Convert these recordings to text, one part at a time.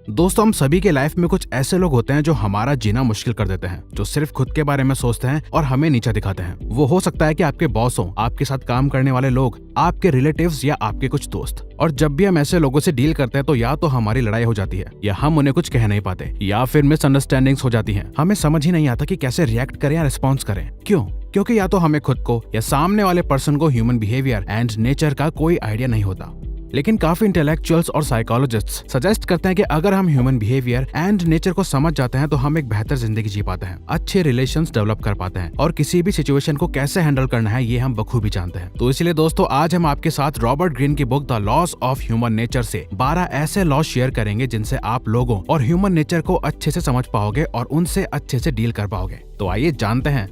दोस्तों, हम सभी के लाइफ में कुछ ऐसे लोग होते हैं जो हमारा जीना मुश्किल कर देते हैं, जो सिर्फ खुद के बारे में सोचते हैं और हमें नीचा दिखाते हैं। वो हो सकता है कि आपके बॉस हो, आपके साथ काम करने वाले लोग, आपके रिलेटिव्स या आपके कुछ दोस्त। और जब भी हम ऐसे लोगों से डील करते हैं तो या तो हमारी लड़ाई हो जाती है या हम उन्हें कुछ कह नहीं पाते या फिर मिसअंडरस्टैंडिंग्स हो जाती हैं। हमें समझ ही नहीं आता कि कैसे रिएक्ट करें या रिस्पॉन्स करें। क्यों? क्योंकि या तो हमें खुद को या सामने वाले पर्सन को ह्यूमन बिहेवियर एंड नेचर का कोई आइडिया नहीं होता। लेकिन काफी इंटेलेक्चुअल्स और साइकोलॉजिस्ट्स सजेस्ट करते हैं कि अगर हम ह्यूमन बिहेवियर एंड नेचर को समझ जाते हैं तो हम एक बेहतर जिंदगी जी पाते हैं, अच्छे रिलेशंस डेवलप कर पाते हैं और किसी भी सिचुएशन को कैसे हैंडल करना है ये हम बखूबी जानते हैं। तो इसलिए दोस्तों, आज हम आपके साथ रॉबर्ट ग्रीन की book the laws of human nature से 12 ऐसे लॉज शेयर करेंगे जिनसे आप लोगों और ह्यूमन नेचर को अच्छे से समझ पाओगे और उनसे अच्छे से डील कर पाओगे। तो आइए जानते हैं।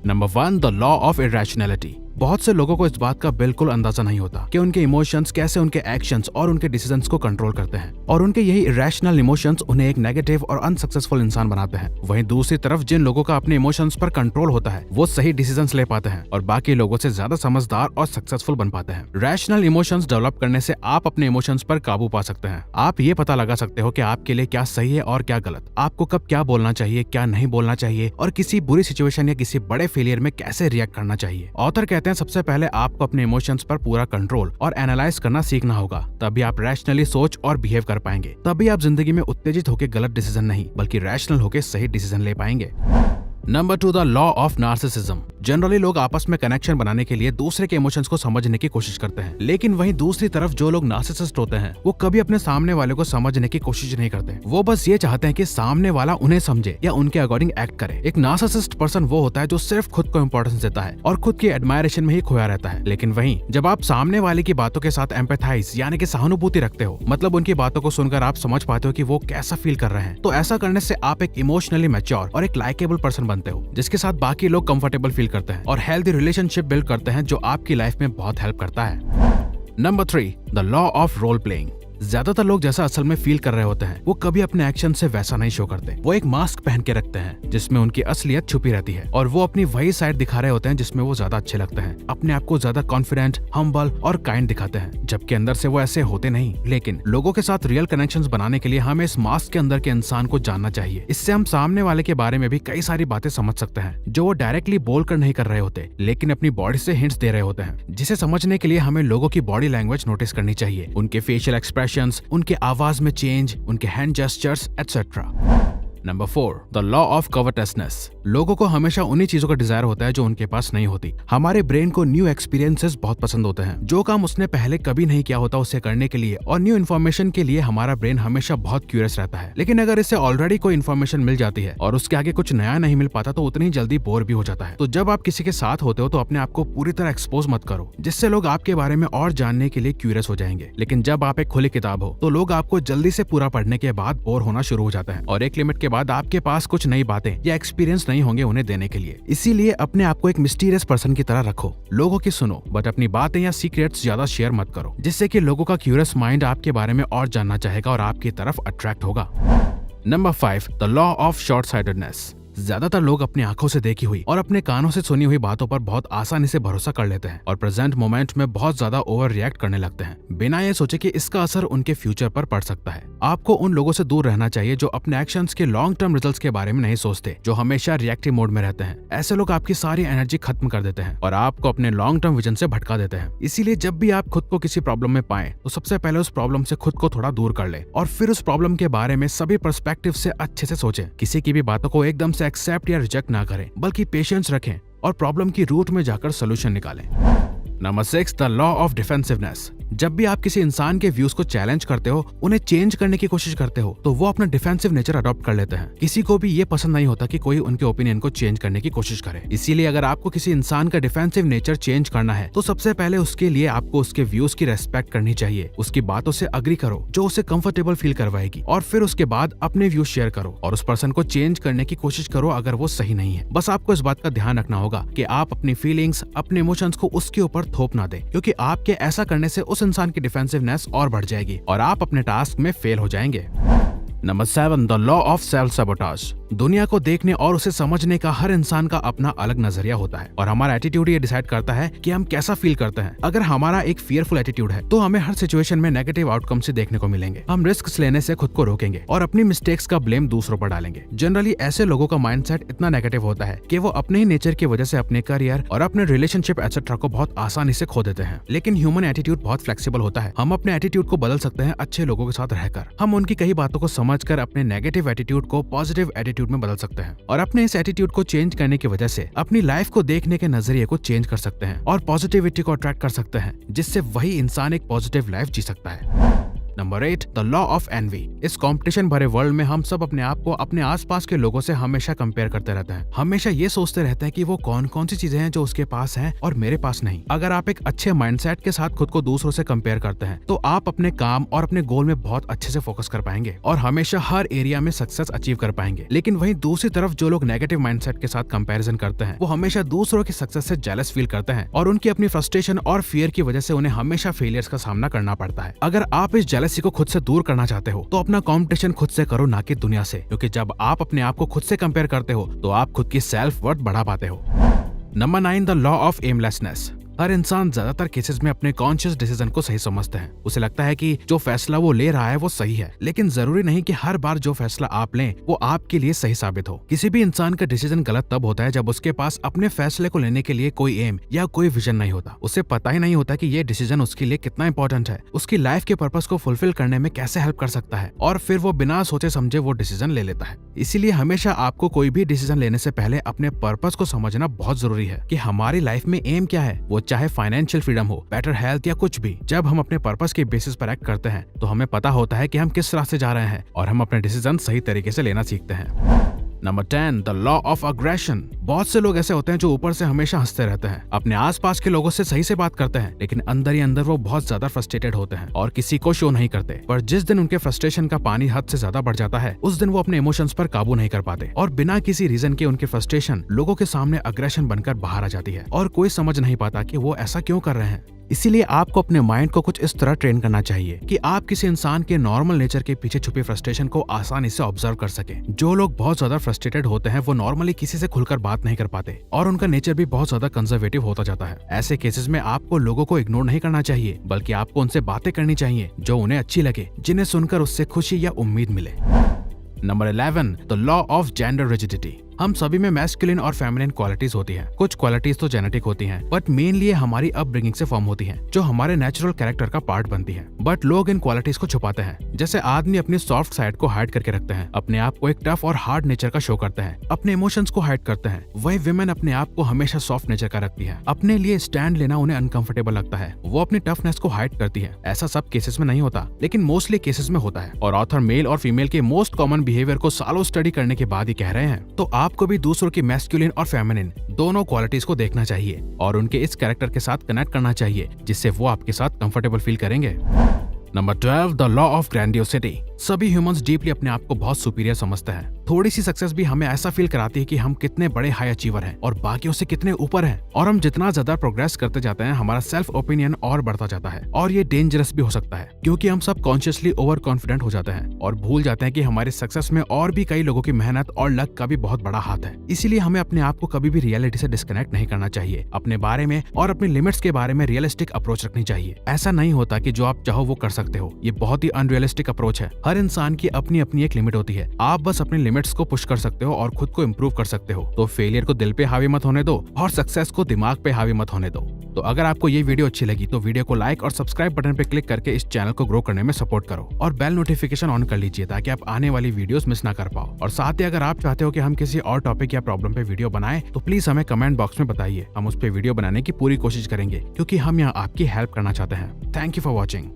Number 1, the law of irrationality. बहुत से लोगों को इस बात का बिल्कुल अंदाजा नहीं होता कि उनके इमोशंस कैसे उनके एक्शंस और उनके डिसीजंस को कंट्रोल करते हैं और उनके यही इरैशनल इमोशंस उन्हें एक नेगेटिव और अनसक्सेसफुल इंसान बनाते हैं। वहीं दूसरी तरफ जिन लोगों का अपने इमोशंस पर कंट्रोल होता है वो सही डिसीजंस ले पाते हैं और बाकी लोगों से ज्यादा समझदार और सक्सेसफुल बन पाते हैं। रैशनल इमोशंस डेवलप करने से आप अपने इमोशंस पर काबू पा सकते हैं। आप ये पता लगा सकते हो कि आपके लिए क्या सही है और क्या गलत, आपको कब क्या बोलना चाहिए, क्या नहीं बोलना चाहिए और किसी बुरी सिचुएशन या किसी बड़े फेलियर में कैसे रिएक्ट करना चाहिए। ऑथर कहते हैं सबसे पहले आपको अपने इमोशंस पर पूरा कंट्रोल और एनालाइज करना सीखना होगा, तभी आप रैशनली सोच और बिहेव कर पाएंगे। तभी आप जिंदगी में उत्तेजित होकर गलत डिसीजन नहीं बल्कि रैशनल होकर सही डिसीजन ले पाएंगे। Number 2, the law of narcissism. Generally लोग आपस में कनेक्शन बनाने के लिए दूसरे के इमोशंस को समझने की कोशिश करते हैं, लेकिन वहीं दूसरी तरफ जो लोग नार्सिसिस्ट होते हैं वो कभी अपने सामने वाले को समझने की कोशिश नहीं करते। वो बस ये चाहते हैं कि सामने वाला उन्हें समझे या उनके अकॉर्डिंग एक्ट करे। एक नार्सिसिस्ट पर्सन वो होता है जो सिर्फ खुद को इंपॉर्टेंस देता है और खुद की एडमायरेशन में ही खोया रहता है। लेकिन वहीं जब आप सामने वाले की बातों के साथ एम्पैथाइज यानी कि सहानुभूति रखते हो, मतलब उनकी बातों को सुनकर आप समझ पाते हो कि वो कैसा फील कर रहे हैं, तो ऐसा करने से आप एक इमोशनली मैच्योर और एक लाइकेबल पर्सन बनते हो जिसके साथ बाकी लोग कंफर्टेबल फील करते हैं और हेल्दी रिलेशनशिप बिल्ड करते हैं जो आपकी लाइफ में बहुत हेल्प करता है। Number 3, the law of role playing. ज्यादातर लोग जैसा असल में फील कर रहे होते हैं वो कभी अपने एक्शन से वैसा नहीं शो करते। वो एक मास्क पहन के रखते हैं जिसमें उनकी असलियत छुपी रहती है और वो अपनी वही साइड दिखा रहे होते हैं जिसमें वो ज्यादा अच्छे लगते हैं। अपने आप को ज्यादा कॉन्फिडेंट, हम्बल और काइंड दिखाते हैं, जबकि अंदर से वो ऐसे होते नहीं। लेकिन लोगों के साथ रियल कनेक्शंस बनाने के लिए हमें इस मास्क के अंदर के इंसान को जानना चाहिए। इससे हम सामने वाले के बारे में भी कई सारी बातें समझ सकते हैं जो वो डायरेक्टली बोलकर नहीं कर रहे होते, लेकिन अपनी बॉडी से हिंट्स दे रहे होते हैं। जिसे समझने के लिए हमें लोगों की बॉडी लैंग्वेज नोटिस करनी चाहिए, उनके फेशियल एक्सप्रेशंस, उनके आवाज में चेंज, उनके hand gestures etcetera. Number 4, the law of covertness. लोगों को हमेशा उन्हीं चीजों का डिजायर होता है जो उनके पास नहीं होती। हमारे ब्रेन को न्यू एक्सपीरियंसेस बहुत पसंद होते हैं। जो काम उसने पहले कभी नहीं किया होता उसे करने के लिए और न्यू इन्फॉर्मेशन के लिए हमारा ब्रेन हमेशा बहुत क्यूरियस रहता है। लेकिन अगर इसे ऑलरेडी कोई इन्फॉर्मेशन मिल जाती है और उसके आगे कुछ नया नहीं मिल पाता तो उतनी जल्दी बोर भी हो जाता है। तो जब आप किसी के साथ होते हो तो अपने आप को पूरी तरह एक्सपोज मत करो, जिससे लोग आपके बारे में और जानने के लिए क्यूरियस हो जाएंगे। लेकिन जब आप एक खुली किताब हो तो लोग आपको जल्दी से पूरा पढ़ने के बाद बोर होना शुरू हो जाता है और एक लिमिट के बाद आपके पास कुछ नई बातें या एक्सपीरियंस नहीं होंगे उन्हें देने के लिए। इसीलिए अपने आप को एक मिस्टीरियस पर्सन की तरह रखो, लोगों की सुनो बट अपनी बातें या सीक्रेट्स ज्यादा शेयर मत करो, जिससे कि लोगों का क्यूरियस माइंड आपके बारे में और जानना चाहेगा और आपकी तरफ अट्रैक्ट होगा। Number 5, the law of short sightedness. ज्यादातर लोग अपनी आंखों से देखी हुई और अपने कानों से सुनी हुई बातों पर बहुत आसानी से भरोसा कर लेते हैं और प्रेजेंट मोमेंट में बहुत ज्यादा ओवर रिएक्ट करने लगते हैं बिना ये सोचे कि इसका असर उनके फ्यूचर पर पड़ सकता है। आपको उन लोगों से दूर रहना चाहिए जो अपने एक्शंस के लॉन्ग टर्म रिजल्ट्स के बारे में नहीं सोचते, जो हमेशा रिएक्टिव मोड में रहते हैं। ऐसे लोग आपकी सारी एनर्जी खत्म कर देते हैं और आपको अपने लॉन्ग टर्म विजन से भटका देते हैं। इसीलिए जब भी आप खुद को किसी प्रॉब्लम में पाएं तो सबसे पहले उस प्रॉब्लम से खुद को थोड़ा दूर कर ले और फिर उस प्रॉब्लम के बारे में सभी पर्सपेक्टिव से अच्छे से सोचें। किसी की भी बातों को एकदम से एक्सेप्ट या रिजेक्ट ना करें बल्कि पेशेंस रखें और प्रॉब्लम की रूट में जाकर सोल्यूशन निकालें। Number 6, the law of defensiveness. जब भी आप किसी इंसान के व्यूज को चैलेंज करते हो, उन्हें चेंज करने की कोशिश करते हो, तो वो अपना डिफेंसिव नेचर अडॉप्ट कर लेते हैं। किसी को भी ये पसंद नहीं होता कि कोई उनके ओपिनियन को चेंज करने की कोशिश करे। इसीलिए अगर आपको किसी इंसान का डिफेंसिव नेचर चेंज करना है तो सबसे पहले उसके लिए आपको उसके व्यूज की रेस्पेक्ट करनी चाहिए, उसकी बातों से अग्री करो जो उसे कंफर्टेबल फील करवाएगी और फिर उसके बाद अपने व्यूज शेयर करो और उस पर्सन को चेंज करने की कोशिश करो अगर वो सही नहीं है। बस आपको इस बात का ध्यान रखना होगा कि आप अपनी फीलिंग्स, अपने इमोशंस को उसके ऊपर थोप ना दे, क्योंकि आपके ऐसा करने से उस इंसान की डिफेंसिवनेस और बढ़ जाएगी और आप अपने टास्क में फेल हो जाएंगे। Number 7, the law of self sabotage. दुनिया को देखने और उसे समझने का हर इंसान का अपना अलग नजरिया होता है और हमारा एटीट्यूड ये डिसाइड करता है कि हम कैसा फील करते हैं। अगर हमारा एक फियरफुल एटीट्यूड है तो हमें हर सिचुएशन में नेगेटिव आउटकम से देखने को मिलेंगे। हम रिस्क लेने से खुद को रोकेंगे और अपनी मिस्टेक्स का ब्लेम दूसरों पर डालेंगे। जनरली ऐसे लोगों का माइंडसेट इतना नेगेटिव होता है कि वो अपने ही नेचर की वजह से अपने करियर और अपने रिलेशनशिप एक्सेट्रा को बहुत आसानी से खो देते हैं। लेकिन ह्यूमन एटीट्यूड बहुत फ्लेक्सिबल होता है। हम अपने एटीट्यूड को बदल सकते हैं अच्छे लोगों के साथ रहकर। हम उनकी कई बातों को समझकर अपने नेगेटिव एटीट्यूड को पॉजिटिव एटीट्यूड में बदल सकते हैं और अपने इस एटीट्यूड को चेंज करने की वजह से अपनी लाइफ को देखने के नजरिए को चेंज कर सकते हैं और पॉजिटिविटी को अट्रैक्ट कर सकते हैं, जिससे वही इंसान एक पॉजिटिव लाइफ जी सकता है। Number 8, the law of envy. इस कंपटीशन भरे वर्ल्ड में हम सब अपने आप को अपने आसपास के लोगों से हमेशा कंपेयर करते रहते हैं। हमेशा ये सोचते रहते हैं कि वो कौन कौन सी चीजें हैं जो उसके पास हैं और मेरे पास नहीं। अगर आप एक अच्छे माइंडसेट के साथ खुद को दूसरों से कंपेयर करते हैं तो आप अपने काम और अपने गोल में बहुत अच्छे से फोकस कर पाएंगे और हमेशा हर एरिया में सक्सेस अचीव कर पाएंगे। लेकिन वहीं दूसरी तरफ जो लोग नेगेटिव माइंडसेट के साथ कंपैरिजन करते हैं वो हमेशा दूसरों की सक्सेस से जेलस फील करते हैं और उनकी अपनी फ्रस्ट्रेशन और फियर की वजह से उन्हें हमेशा फेलियर्स का सामना करना पड़ता है। अगर आप इस जेलसी को खुद से दूर करना चाहते हो तो अपना कंपटीशन खुद से करो, ना कि दुनिया से, क्योंकि जब आप अपने आप को खुद से कंपेयर करते हो तो आप खुद की सेल्फ वर्थ बढ़ा पाते हो। Number 9, the law of aimlessness. हर इंसान ज्यादातर केसेस में अपने कॉन्शियस डिसीजन को सही समझते हैं। उसे लगता है कि जो फैसला वो ले रहा है वो सही है, लेकिन जरूरी नहीं कि हर बार जो फैसला आप लें वो आपके लिए सही साबित हो। किसी भी इंसान का डिसीजन गलत तब होता है जब उसके पास अपने फैसले को लेने के लिए कोई एम या कोई विजन नहीं होता। उसे पता ही नहीं होता कि ये डिसीजन उसके लिए कितना इंपॉर्टेंट है, उसकी लाइफ के पर्पस को फुलफिल करने में कैसे हेल्प कर सकता है, और फिर वो बिना सोचे समझे वो डिसीजन ले लेता है। इसीलिए हमेशा आपको कोई भी डिसीजन लेने से पहले अपने पर्पस को समझना बहुत जरूरी है कि हमारी लाइफ में एम क्या है, वो चाहे फाइनेंशियल फ्रीडम हो, बेटर हेल्थ या कुछ भी। जब हम अपने पर्पस के बेसिस पर एक्ट करते हैं तो हमें पता होता है कि हम किस रास्ते जा रहे हैं और हम अपने डिसीजन सही तरीके से लेना सीखते हैं। Number 10, the law of aggression. बहुत से लोग ऐसे होते हैं जो ऊपर से हमेशा हंसते रहते हैं, अपने आसपास के लोगों से सही से बात करते हैं, लेकिन अंदर ही अंदर वो बहुत ज्यादा फ्रस्ट्रेटेड होते हैं और किसी को शो नहीं करते। पर जिस दिन उनके फ्रस्ट्रेशन का पानी हद से ज्यादा बढ़ जाता है उस दिन वो अपने इमोशंस पर काबू नहीं कर पाते और बिना किसी रीजन के उनके फ्रस्ट्रेशन लोगों के सामने अग्रेशन बनकर बाहर आ जाती है और कोई समझ नहीं पाता कि वो ऐसा क्यों कर रहे हैं। इसीलिए आपको अपने माइंड को कुछ इस तरह ट्रेन करना चाहिए कि आप किसी इंसान के नॉर्मल नेचर के पीछे छुपे फ्रस्ट्रेशन को आसानी से ऑब्जर्व कर सकें। जो लोग बहुत ज्यादा फ्रस्ट्रेटेड होते हैं वो नॉर्मली किसी से खुलकर बात नहीं कर पाते और उनका नेचर भी बहुत ज्यादा कंजर्वेटिव होता जाता है। ऐसे केसेस में आपको लोगों को इग्नोर नहीं करना चाहिए, बल्कि आपको उनसे बातें करनी चाहिए जो उन्हें अच्छी लगे, जिन्हें सुनकर उससे खुशी या उम्मीद मिले। Number 11, the law of gender rigidity. हम सभी में मैस्कुलिन और फेमिनिन क्वालिटीज होती हैं। कुछ क्वालिटीज तो जेनेटिक होती हैं, बट मेनली हमारी अपब्रिंगिंग से फॉर्म होती हैं, जो हमारे नेचुरल कैरेक्टर का पार्ट बनती हैं। बट लोग इन क्वालिटीज को छुपाते हैं। जैसे आदमी अपनी सॉफ्ट साइड को हाइड करके रखते हैं, अपने आप को एक टफ और हार्ड नेचर का शो करते हैं, अपने इमोशंस को हाइड करते हैं। वही विमेन अपने आप को हमेशा सॉफ्ट नेचर का रखती है। अपने लिए स्टैंड लेना उन्हें अनकंफर्टेबल लगता है, वो अपनी टफनेस को हाइड करती है। ऐसा सब केसेस में नहीं होता, लेकिन मोस्टली केसेस में होता है। और ऑथर मेल और फीमेल के मोस्ट कॉमन बिहेवियर को सालों स्टडी करने के बाद ही कह रहे हैं। तो आपको भी दूसरों की मैस्कुलिन और फेमिनिन दोनों क्वालिटीज को देखना चाहिए और उनके इस कैरेक्टर के साथ कनेक्ट करना चाहिए, जिससे वो आपके साथ कंफर्टेबल फील करेंगे। Number 12, the law of grandiosity. सभी ह्यूमंस डीपली अपने आप को बहुत सुपीरियर समझते हैं। थोड़ी सी सक्सेस भी हमें ऐसा फील कराती है कि हम कितने बड़े हाई अचीवर हैं और बाकियों से कितने ऊपर हैं। और हम जितना ज्यादा प्रोग्रेस करते जाते हैं हमारा सेल्फ ओपिनियन और बढ़ता जाता है और ये डेंजरस भी हो सकता है, क्योंकि हम सब कॉन्शियसली ओवर कॉन्फिडेंट हो जाते हैं और भूल जाते हैं कि हमारी सक्सेस में और भी कई लोगों की मेहनत और लक का भी बहुत बड़ा हाथ है। इसीलिए हमें अपने आप को कभी भी रियलिटी से डिस्कनेक्ट नहीं करना चाहिए। अपने बारे में और अपनी लिमिट्स के बारे में रियलिस्टिक अप्रोच रखनी चाहिए। ऐसा नहीं होता कि जो आप चाहो वो कर सकते हो। ये बहुत ही अनरियलिस्टिक अप्रोच है। हर इंसान की अपनी अपनी एक लिमिट होती है। आप बस अपनी लिमिट्स को पुश कर सकते हो और खुद को इम्प्रूव कर सकते हो। तो फेलियर को दिल पे हावी मत होने दो और सक्सेस को दिमाग पे हावी मत होने दो। तो अगर आपको ये वीडियो अच्छी लगी तो वीडियो को लाइक और सब्सक्राइब बटन पे क्लिक करके इस चैनल को ग्रो करने में सपोर्ट करो और बेल नोटिफिकेशन ऑन कर लीजिए ताकि आप आने वाली वीडियोस मिस ना कर पाओ। और साथ ही अगर आप चाहते हो कि हम किसी और टॉपिक या प्रॉब्लम पे वीडियो बनाएं तो प्लीज हमें कमेंट बॉक्स में बताइए। हम उस पे वीडियो बनाने की पूरी कोशिश करेंगे, क्योंकि हम यहाँ आपकी हेल्प करना चाहते हैं। Thank you for watching.